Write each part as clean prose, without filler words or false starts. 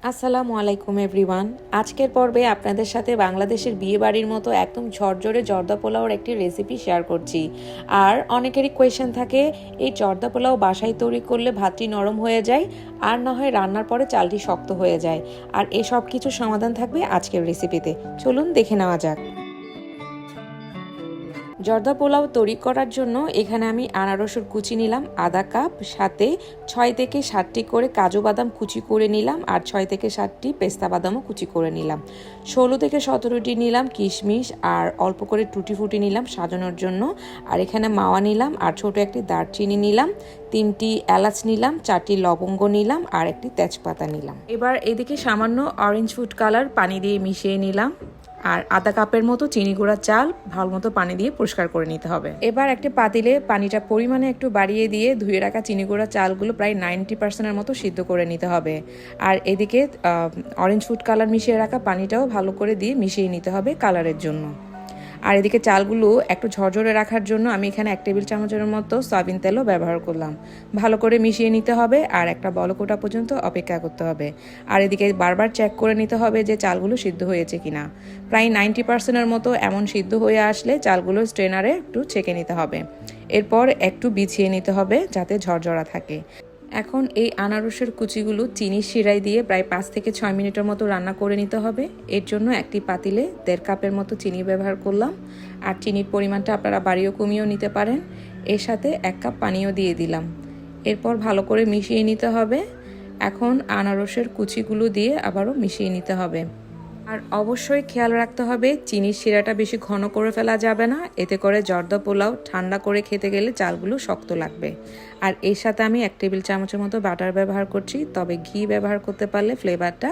আসসালামু আলাইকুম এভরিওয়ান। আজকের পর্বে আপনাদের সাথে বাংলাদেশের বিয়ে বাড়ির মতো একদম ঝরঝরে জর্দা পোলাওর একটি রেসিপি শেয়ার করছি। আর অনেকেরই কোয়েশ্চেন থাকে, এই জর্দা পোলাও বাসায় তৈরি করলে ভাতটি নরম হয়ে যায়, আর না হয় রান্নার পরে চালটি শক্ত হয়ে যায়। আর এসব কিছু সমাধান থাকবে আজকের রেসিপিতে। চলুন দেখে নেওয়া যাক। জর্দা পোলাও তৈরি করার জন্য এখানে আমি আনারসের কুচি নিলাম আধা কাপ, সাথে 6 থেকে 7টি করে কাজু বাদাম কুচি করে নিলাম, আর 6 থেকে 7টি পেস্তা বাদামও কুচি করে নিলাম। 16 থেকে 17টি নিলাম কিশমিশ, আর অল্প করে টুটি ফুটি নিলাম সাজানোর জন্য। আর এখানে মাওয়া নিলাম, আর ছোট একটি দারচিনি নিলাম, 3টি এলাচ নিলাম, 4টি লবঙ্গ নিলাম, আর একটি তেজপাতা নিলাম। এবার এদিকে সামান্য অরেঞ্জ ফুড কালার পানি দিয়ে মিশিয়ে নিলাম, আর আধা কাপের মতো চিনি গুঁড়া চাল ভালো মতো পানি দিয়ে পরিষ্কার করে নিতে হবে। এবার একটা পাতিলে পানিটা পরিমাণে একটু বাড়িয়ে দিয়ে ধুয়ে রাখা চিনি গুঁড়া চালগুলো প্রায় 90%-এর মতো সিদ্ধ করে নিতে হবে। আর এদিকে অরেঞ্জ ফুড কালার মিশিয়ে রাখা পানিটাও ভালো করে দিয়ে মিশিয়ে নিতে হবে কালারের জন্য। আর এদিকে চালগুলো একটু ঝরঝরে রাখার জন্য আমি এখানে 1 টেবিল চামচের মতো সয়াবিন তেলও ব্যবহার করলাম। ভালো করে মিশিয়ে নিতে হবে, আর একটা বলক ওঠা পর্যন্ত অপেক্ষা করতে হবে। আর এদিকে বারবার চেক করে নিতে হবে যে চালগুলো সিদ্ধ হয়েছে কিনা। প্রায় 90%-এর মতো এমন সিদ্ধ হয়ে আসলে চালগুলো স্ট্রেনারে একটু ছেঁকে নিতে হবে। এরপর একটু বিছিয়ে নিতে হবে যাতে ঝরঝরা থাকে। এখন এই আনারসের কুচিগুলো চিনির শিরায় দিয়ে প্রায় 5 থেকে 6 মিনিটের মতো রান্না করে নিতে হবে। এর জন্য একটি পাতিলে 1.5 কাপের মতো চিনি ব্যবহার করলাম, আর চিনির পরিমাণটা আপনারা বাড়িয়েও কমিয়েও নিতে পারেন। এর সাথে 1 কাপ পানিও দিয়ে দিলাম। এরপর ভালো করে মিশিয়ে নিতে হবে। এখন আনারসের কুচিগুলো দিয়ে আবারও মিশিয়ে নিতে হবে। আর অবশ্যই খেয়াল রাখতে হবে চিনির শিরাটা বেশি ঘন করে ফেলা যাবে না, এতে করে জর্দা পোলাও ঠান্ডা করে খেতে গেলে চালগুলো শক্ত লাগবে। আর এর সাথে আমি 1 টেবিল চামচের মতো বাটার ব্যবহার করছি, তবে ঘি ব্যবহার করতে পারলে ফ্লেভারটা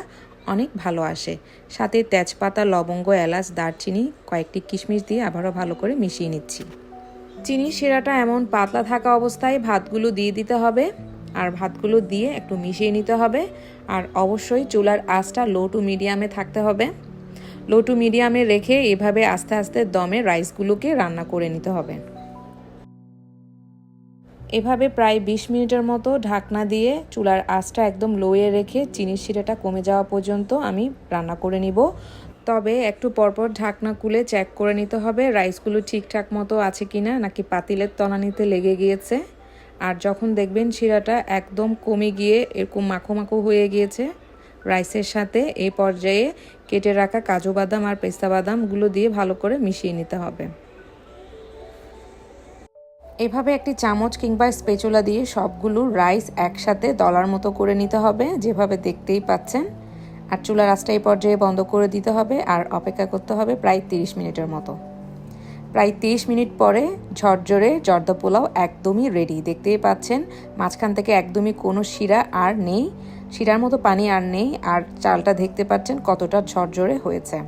অনেক ভালো আসে। সাথে তেজপাতা, লবঙ্গ, এলাচ, দারচিনি, কয়েকটি কিশমিশ দিয়ে আবারও ভালো করে মিশিয়ে নিচ্ছি। চিনির শিরাটা এমন পাতলা থাকা অবস্থায় ভাতগুলো দিয়ে দিতে হবে, আর ভাতগুলো দিয়ে একটু মিশিয়ে নিতে হবে। আর অবশ্যই চুলার আঁচটা লো টু মিডিয়ামে থাকতে হবে। লো টু মিডিয়ামে রেখে এভাবে আস্তে আস্তে দমে রাইসগুলোকে রান্না করে নিতে হবে। এভাবে প্রায় 20 মিনিটের মতো ঢাকনা দিয়ে চুলার আঁচটা একদম লোয়ে রেখে চিনির শিরাটা কমে যাওয়া পর্যন্ত আমি রান্না করে নিব। তবে একটু পরপর ঢাকনা খুলে চেক করে নিতে হবে রাইসগুলো ঠিকঠাক মতো আছে কিনা, নাকি পাতিলের তলানিতে লেগে গিয়েছে। আর যখন দেখবেন শিরাটা একদম কমে গিয়ে এরকম মাখো মাখো হয়ে গিয়েছে রাইসের সাথে, এই পর্যায়ে কেটে রাখা কাজু বাদাম আর পেস্তা বাদামগুলো দিয়ে ভালো করে মিশিয়ে নিতে হবে। এভাবে একটি চামচ কিংবা স্প্যাচুলা দিয়ে সবগুলো রাইস একসাথে দলার মতো করে নিতে হবে, যেভাবে দেখতেই পাচ্ছেন। আর চুলার আঁচটা এই পর্যায়ে বন্ধ করে দিতে হবে, আর অপেক্ষা করতে হবে প্রায় 30 মিনিটের মতো। প্রায় 30 মিনিট পরে ঝরঝরে জর্দা পোলাও একদমই রেডি। দেখতেই পাচ্ছেন মাঝখান থেকে একদমই কোনো শিরা আর নেই, শিরার মতো পানি আর নেই, আর চালটা দেখতে পাচ্ছেন কতটা ঝরঝরে হয়েছে।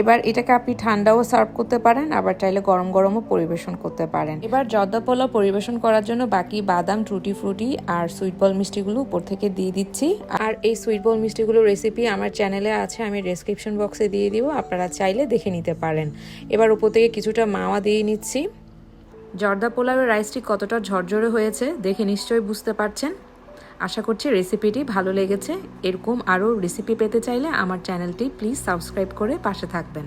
এবার এটাকে আপনি ঠান্ডাও সার্ভ করতে পারেন, আবার চাইলে গরম গরমও পরিবেশন করতে পারেন। এবার জর্দা পোলাও পরিবেশন করার জন্য বাকি বাদাম, টুটি ফ্রুটি আর সুইট বল মিষ্টিগুলো উপর থেকে দিয়ে দিচ্ছি। আর এই সুইট বল মিষ্টিগুলোর রেসিপি আমার চ্যানেলে আছে, আমি ডেসক্রিপশন বক্সে দিয়ে দিব, আপনারা চাইলে দেখে নিতে পারেন। এবার উপর থেকে কিছুটা মাওয়া দিয়ে নিচ্ছি। জর্দা পোলাওয়ের রাইসটি কতটা ঝরঝরে হয়েছে দেখে নিশ্চয়ই বুঝতে পারছেন। আশা করছি রেসিপিটি ভালো লেগেছে। এরকম আরও রেসিপি পেতে চাইলে আমার চ্যানেলটি প্লিজ সাবস্ক্রাইব করে পাশে থাকবেন।